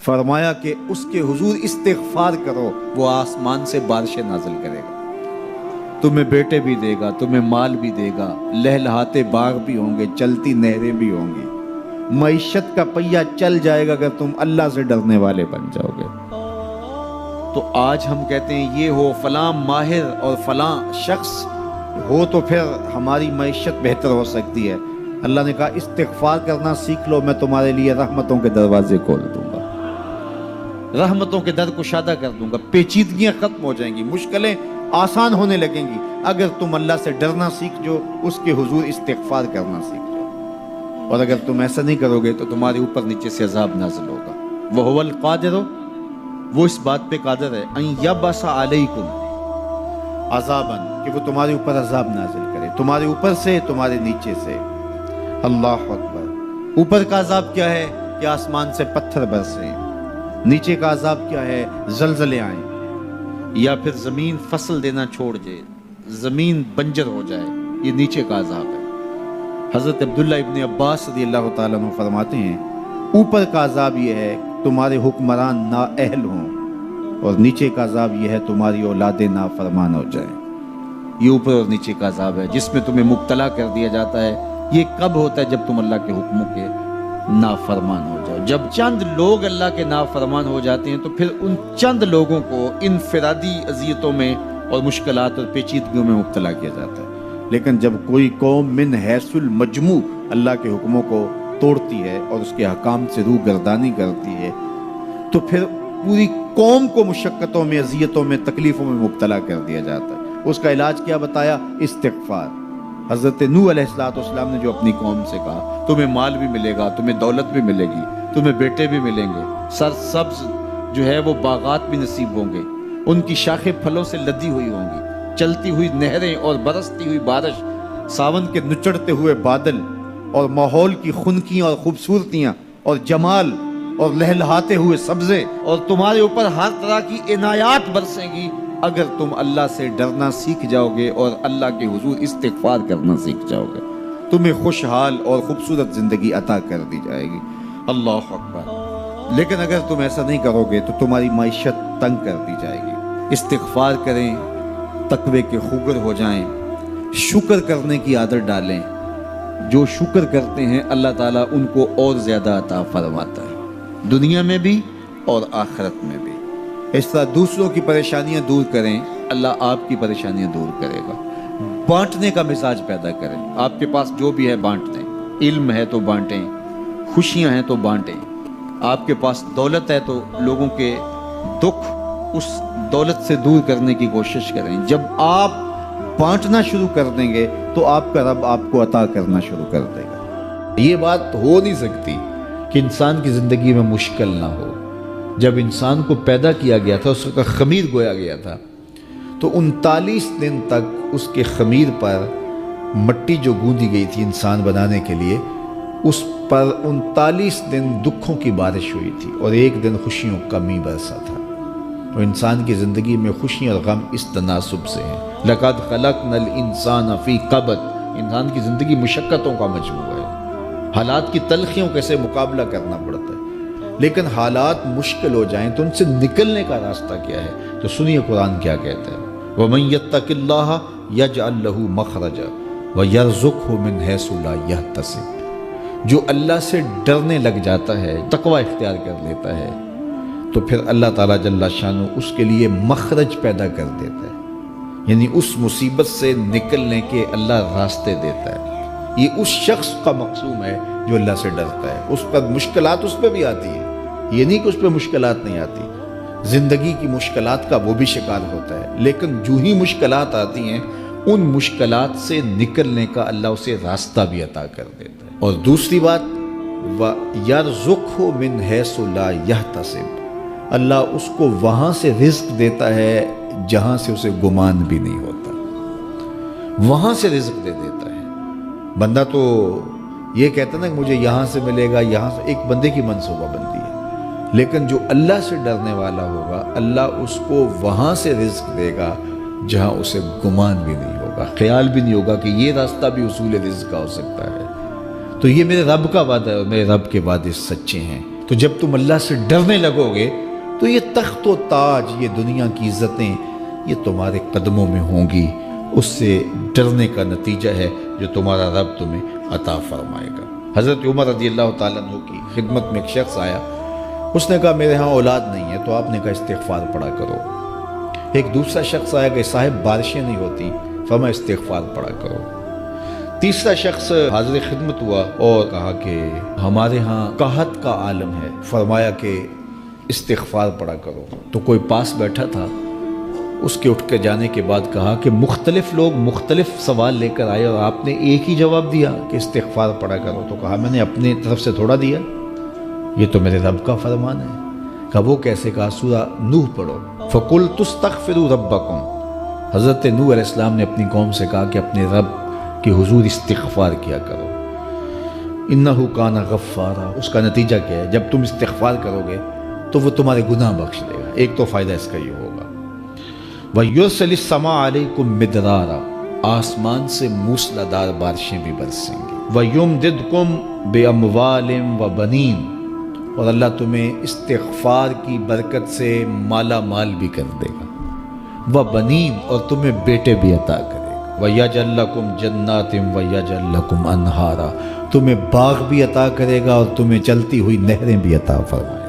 فرمایا کہ اس کے حضور استغفار کرو، وہ آسمان سے بارشیں نازل کرے گا، تمہیں بیٹے بھی دے گا، تمہیں مال بھی دے گا، لہلہاتے باغ بھی ہوں گے، چلتی نہریں بھی ہوں گی، معیشت کا پہیہ چل جائے گا اگر تم اللہ سے ڈرنے والے بن جاؤ گے۔ تو آج ہم کہتے ہیں یہ ہو فلاں ماہر اور فلاں شخص ہو تو پھر ہماری معیشت بہتر ہو سکتی ہے۔ اللہ نے کہا استغفار کرنا سیکھ لو، میں تمہارے لیے رحمتوں کے دروازے کھول دوں گا، رحمتوں کے در کشادہ کر دوں گا، پیچیدگیاں ختم ہو جائیں گی، مشکلیں آسان ہونے لگیں گی اگر تم اللہ سے ڈرنا سیکھ جو، اس کے حضور استغفار کرنا سیکھ جاؤ۔ اور اگر تم ایسا نہیں کرو گے تو تمہارے اوپر نیچے سے عذاب نازل ہوگا۔ وَهُوَ الْقَادِرُ، وہ اس بات پہ قادر ہے، ان یبعث علیکم عذاباً، کہ وہ تمہارے اوپر عذاب نازل کرے، تمہارے اوپر سے، تمہارے نیچے سے۔ اللہ اکبر۔ اوپر کا عذاب کیا ہے کہ آسمان سے پتھر برسیں، نیچے کا عذاب کیا ہے زلزلے آئیں، یا پھر زمین فصل دینا چھوڑ جائے، زمین بنجر ہو جائے، یہ نیچے کا عذاب ہے۔ حضرت عبداللہ ابن عباس رضی اللہ تعالیٰ عنہ فرماتے ہیں اوپر کا عذاب یہ ہے تمہارے حکمران نااہل ہوں، اور نیچے کا عذاب یہ ہے تمہاری اولادیں نافرمان ہو جائیں۔ یہ اوپر اور نیچے کا عذاب ہے جس میں تمہیں مبتلا کر دیا جاتا ہے۔ یہ کب ہوتا ہے؟ جب تم اللہ کے حکموں کے نافرمان ہو جاؤ۔ جب چند لوگ اللہ کے نافرمان ہو جاتے ہیں تو پھر ان چند لوگوں کو انفرادی اذیتوں میں اور مشکلات اور پیچیدگیوں میں مبتلا کیا جاتا ہے۔ لیکن جب کوئی قوم من حیث المجموع اللہ کے حکموں کو توڑتی ہے اور اس کے حکام سے روح گردانی کرتی ہے تو پھر پوری قوم کو مشقتوں میں، اذیتوں میں، تکلیفوں میں مبتلا کر دیا جاتا ہے۔ اس کا علاج کیا بتایا؟ استغفار۔ حضرت نوح علیہ السلام نے جو اپنی قوم سے کہا تمہیں مال بھی ملے گا، تمہیں دولت بھی ملے گی، تمہیں بیٹے بھی ملیں گے، سرسبز جو ہے وہ باغات بھی نصیب ہوں گے، ان کی شاخیں پھلوں سے لدی ہوئی ہوں گی، چلتی ہوئی نہریں اور برستی ہوئی بارش، ساون کے نچڑتے ہوئے بادل، اور ماحول کی خنکیاں اور خوبصورتیاں اور جمال اور لہلہاتے ہوئے سبزے، اور تمہارے اوپر ہر طرح کی عنایات برسیں گی اگر تم اللہ سے ڈرنا سیکھ جاؤ گے اور اللہ کے حضور استغفار کرنا سیکھ جاؤ گے، تمہیں خوشحال اور خوبصورت زندگی عطا کر دی جائے گی۔ اللہ اکبر۔ لیکن اگر تم ایسا نہیں کرو گے تو تمہاری معیشت تنگ کر دی جائے گی۔ استغفار کریں، تقوی کے خوگر ہو جائیں، شکر کرنے کی عادت ڈالیں۔ جو شکر کرتے ہیں اللہ تعالیٰ ان کو اور زیادہ عطا فرماتا ہے، دنیا میں بھی اور آخرت میں بھی۔ اس طرح دوسروں کی پریشانیاں دور کریں، اللہ آپ کی پریشانیاں دور کرے گا۔ بانٹنے کا مزاج پیدا کریں، آپ کے پاس جو بھی ہے بانٹ دیں، علم ہے تو بانٹیں، خوشیاں ہیں تو بانٹیں، آپ کے پاس دولت ہے تو لوگوں کے دکھ اس دولت سے دور کرنے کی کوشش کریں۔ جب آپ بانٹنا شروع کر دیں گے تو آپ کا رب آپ کو عطا کرنا شروع کر دے گا۔ یہ بات ہو نہیں سکتی کہ انسان کی زندگی میں مشکل نہ ہو۔ جب انسان کو پیدا کیا گیا تھا، اس کا خمیر گویا گیا تھا، تو 39 دن تک اس کے خمیر پر مٹی جو گوندی گئی تھی انسان بنانے کے لیے، اس پر 39 دن دکھوں کی بارش ہوئی تھی اور ایک دن خوشیوں کا می برسا تھا۔ تو انسان کی زندگی میں خوشی اور غم اس تناسب سے ہیں۔ لَقَدْ خَلَقْنَا الْإِنسَانَ فِي قَبْضٍ، انسان کی زندگی مشقتوں کا مجموعہ ہے، حالات کی تلخیوں کے سے مقابلہ کرنا پڑتا ہے۔ لیکن حالات مشکل ہو جائیں تو ان سے نکلنے کا راستہ کیا ہے؟ تو سنیے قرآن کیا کہتا ہے، وَمَن يَتَّقِ اللَّهَ يَجْعَلْ لَهُ مَخْرَجًا وَيَرْزُقْهُ مِنْ حَيْثُ لَا يَحْتَسِبُ، جو اللہ سے ڈرنے لگ جاتا ہے، تقوی اختیار کر لیتا ہے، تو پھر اللہ تعالیٰ جل شانہ اس کے لیے مخرج پیدا کر دیتا ہے، یعنی اس مصیبت سے نکلنے کے اللہ راستے دیتا ہے۔ یہ اس شخص کا مقصوم ہے جو اللہ سے ڈرتا ہے۔ اس پر مشکلات اس پہ بھی آتی ہیں، یہ نہیں کہ اس پہ مشکلات نہیں آتی، زندگی کی مشکلات کا وہ بھی شکار ہوتا ہے، لیکن جو ہی مشکلات آتی ہیں ان مشکلات سے نکلنے کا اللہ اسے راستہ بھی عطا کر دیتا ہے۔ اور دوسری بات، وَيَرْزُقْهُ مِنْ حَيْثُ لَا يَحْتَسِبُ، اللہ اس کو وہاں سے رزق دیتا ہے جہاں سے اسے گمان بھی نہیں ہوتا، وہاں سے رزق دے دیتا ہے۔ بندہ تو یہ کہتا نا کہ مجھے یہاں سے ملے گا، یہاں سے، ایک بندے کی منصوبہ بندی ہے، لیکن جو اللہ سے ڈرنے والا ہوگا اللہ اس کو وہاں سے رزق دے گا جہاں اسے گمان بھی نہیں ہوگا، خیال بھی نہیں ہوگا کہ یہ راستہ بھی حصول رزق کا ہو سکتا ہے۔ تو یہ میرے رب کا وعدہ ہے اور میرے رب کے وعدے سچے ہیں۔ تو جب تم اللہ سے ڈرنے لگو گے تو یہ تخت و تاج، یہ دنیا کی عزتیں، یہ تمہارے قدموں میں ہوں گی۔ اس سے ڈرنے کا نتیجہ ہے جو تمہارا رب تمہیں عطا فرمائے گا۔ حضرت عمر رضی اللہ تعالیٰ عنہ کی خدمت میں ایک شخص آیا، اس نے کہا میرے ہاں اولاد نہیں ہے، تو آپ نے کہا استغفار پڑھا کرو۔ ایک دوسرا شخص آیا کہ صاحب بارشیں نہیں ہوتی، فرمایا استغفار پڑھا کرو۔ تیسرا شخص حاضر خدمت ہوا اور کہا کہ ہمارے ہاں قحط کا عالم ہے، فرمایا کہ استغفار پڑھا کرو۔ تو کوئی پاس بیٹھا تھا، اس کے اٹھ کے جانے کے بعد کہا کہ مختلف لوگ مختلف سوال لے کر آئے اور آپ نے ایک ہی جواب دیا کہ استغفار پڑھا کرو۔ تو کہا میں نے اپنی طرف سے تھوڑا دیا، یہ تو میرے رب کا فرمان ہے۔ کہا وہ کیسے؟ کہا سورہ نوح پڑھو، فَقُلْتُ اسْتَغْفِرُوا رَبَّكُمْ۔ حضرت نوح علیہ السلام نے اپنی قوم سے کہا کہ اپنے رب کے حضور استغفار کیا کرو، اِنَّهُ كَانَ غَفَّارًا۔ اس کا نتیجہ کیا ہے؟ جب تم استغفار کرو گے تو وہ تمہارے گناہ بخش دے گا۔ ایک تو فائدہ اس کا یہ ہوگا، وَيُرْسِلِ السَّمَاءَ عَلَيْكُمْ مِدْرَارًا، آسمان سے موسلادھار بارشیں بھی برسیں گی، وَيُمْدِدْكُمْ بِأَمْوَالٍ وَبَنِينَ، اور اللہ تمہیں استغفار کی برکت سے مالا مال بھی کر دے گا، وَبَنِينَ، اور تمہیں بیٹے بھی عطا کرے گا، وَيَجْعَلْ لَكُمْ جَنَّاتٍ وَيَجْعَلْ لَكُمْ أَنْهَارًا، تمہیں باغ بھی عطا کرے گا اور تمہیں چلتی ہوئی نہریں بھی عطا فرمائے گا۔